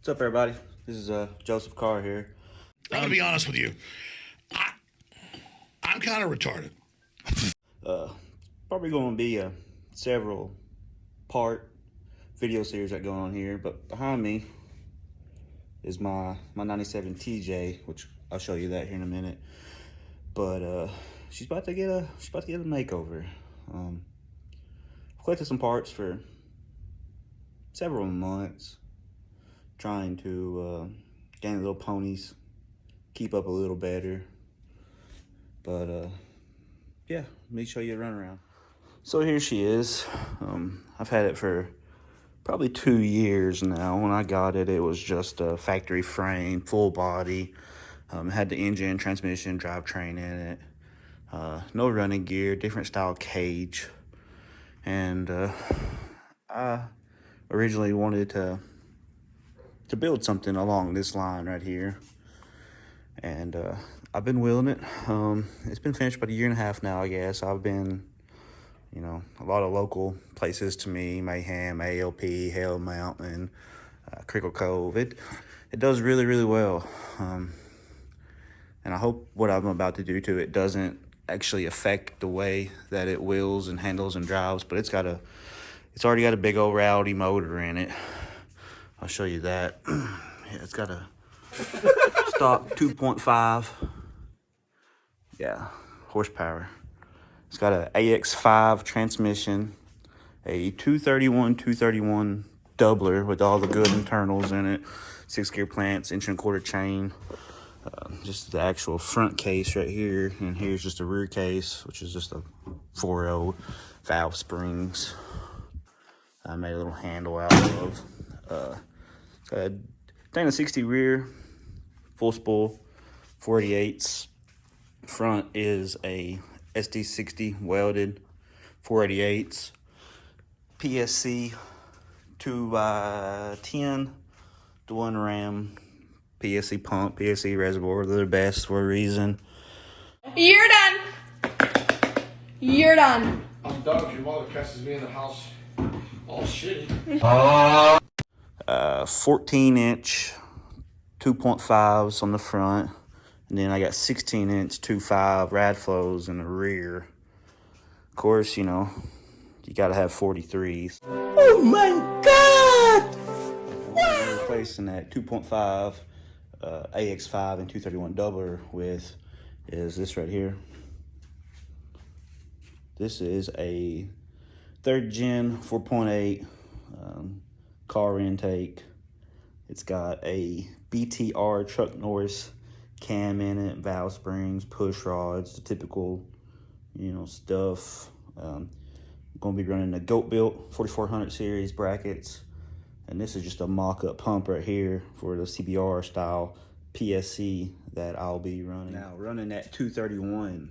What's up, everybody? This is Joseph Carr here. I'm gonna be honest with you. I'm kind of retarded. Probably going to be a several part video series that go on here, but behind me is my 97 TJ, which I'll show you that here in a minute. But she's about to get a makeover. Collected some parts for several months, trying to gain little ponies, keep up a little better. But yeah, let me show you a runaround. So here she is. I've had it for probably 2 years now. When I got it, it was just a factory frame, full body. Had the engine, transmission, drivetrain in it. No running gear, different style cage. And I originally wanted to build something along this line right here. And I've been wheeling it. It's been finished about 1.5 years now, I guess. I've been, a lot of local places to me: Mayhem, ALP, Hale Mountain, Crickle Cove. It does really, really well. And I hope what I'm about to do to it doesn't actually affect the way that it wheels and handles and drives. But it's already got a big old rowdy motor in it. I'll show you that. Yeah, it's got a stock 2.5 horsepower. It's got a AX5 transmission, a 231 doubler with all the good internals in it, 6-gear plants, 1.25 inch chain. Just the actual front case right here, and here's just a rear case, which is just a 4.0 valve springs. I made a little handle out of. It's got a Dana 60 rear, full spool, 488s. Front is a SD60 welded 488s. PSC 2x10 to 1 ram. PSC pump, PSC reservoir. They're the best for a reason. You're done. You're done. I'm done if your mother catches me in the house all shitty. 14-inch 2.5s on the front. And then I got 16-inch 2.5 rad flows in the rear. Of course, you got to have 43s. Oh my God! Wow. Replacing that 2.5 AX5 and 231 doubler with is this right here. This is a 3rd gen 4.8 car intake. It's got a BTR Chuck Norris cam in it, valve springs, push rods, the typical, stuff. I'm going to be running the Goat Built 4400 series brackets. And this is just a mock-up pump right here for the CBR style PSC that I'll be running. Now, running that 231,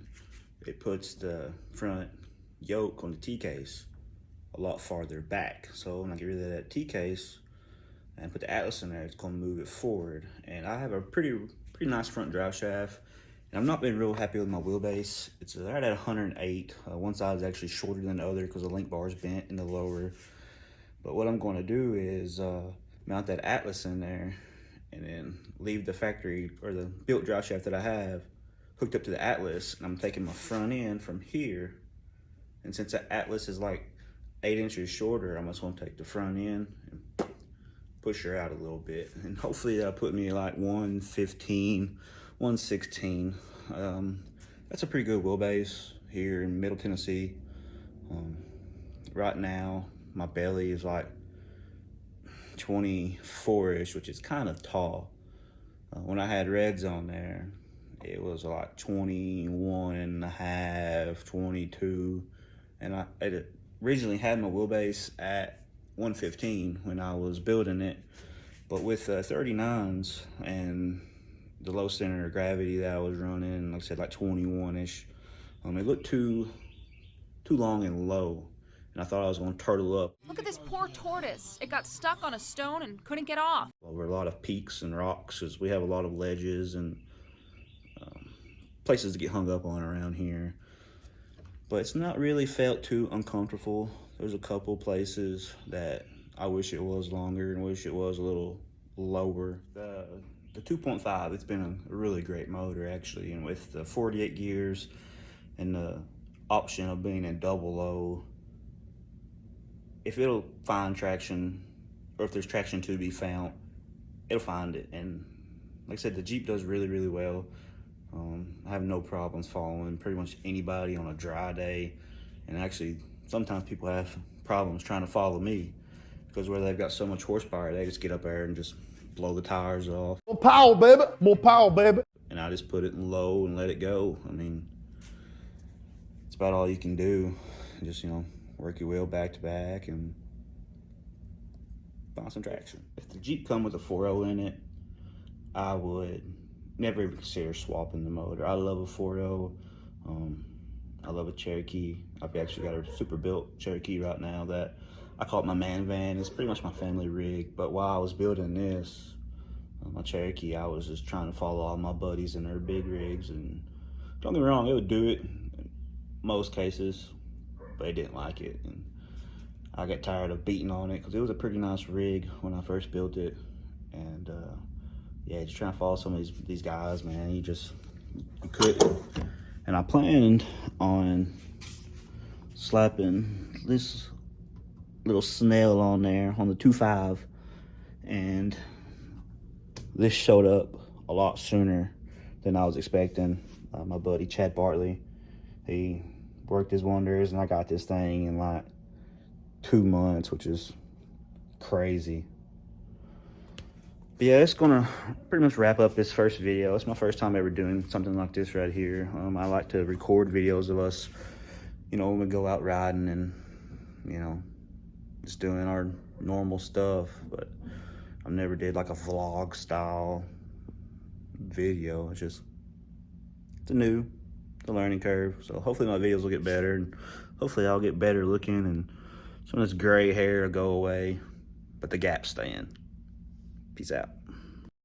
it puts the front yoke on the T-case a lot farther back. So when I get rid of that T-case and put the Atlas in there, it's going to move it forward. And I have a pretty nice front drive shaft. And I've not been real happy with my wheelbase. It's right at 108. One side is actually shorter than the other because the link bar is bent in the lower. But what I'm going to do is mount that Atlas in there and then leave the factory or the built drive shaft that I have hooked up to the Atlas. And I'm taking my front end from here. And since the Atlas is like 8 inches shorter, I'm just going to take the front end and push her out a little bit. And hopefully that'll put me like 115, 116. That's a pretty good wheelbase here in Middle Tennessee. Right now, my belly is like 24-ish, which is kind of tall. When I had reds on there, it was like 21 and a half, 22. And I originally had my wheelbase at 115 when I was building it. But with 39s and the low center of gravity that I was running, like I said, like 21-ish, it looked too long and low. And I thought I was going to turtle up. Look at this poor tortoise. It got stuck on a stone and couldn't get off. Over a lot of peaks and rocks, because we have a lot of ledges and places to get hung up on around here. But it's not really felt too uncomfortable. There's a couple places that I wish it was longer and wish it was a little lower. The 2.5, it's been a really great motor actually, and with the 48 gears and the option of being in double low, if it'll find traction, or if there's traction to be found, it'll find it. And like I said, the Jeep does really, really well. I have no problems following pretty much anybody on a dry day. And actually, sometimes people have problems trying to follow me because where they've got so much horsepower, they just get up there and just blow the tires off. More power, baby. More power, baby. And I just put it in low and let it go. I mean, it's about all you can do. Just, work your wheel back to back and find some traction. If the Jeep come with a 4.0 in it, I would never even consider swapping the motor. I love a 4.0. I love a Cherokee. I've actually got a super built Cherokee right now that I call it my man van. It's pretty much my family rig. But while I was building this, my Cherokee, I was just trying to follow all my buddies in their big rigs. And don't get me wrong, it would do it in most cases, but they didn't like it. And I got tired of beating on it because it was a pretty nice rig when I first built it. And yeah, just trying to follow some of these guys, man, you couldn't. And I planned on slapping this little snail on there on the 2.5, and this showed up a lot sooner than I was expecting. My buddy Chad Bartley, he worked his wonders, and I got this thing in like 2 months, which is crazy. But yeah, it's gonna pretty much wrap up this first video. It's my first time ever doing something like this right here. I like to record videos of us, when we go out riding and, just doing our normal stuff. But I never did like a vlog style video. It's a learning curve. So hopefully my videos will get better, and hopefully I'll get better looking, and some of this gray hair will go away, but the gaps stay in. Peace out.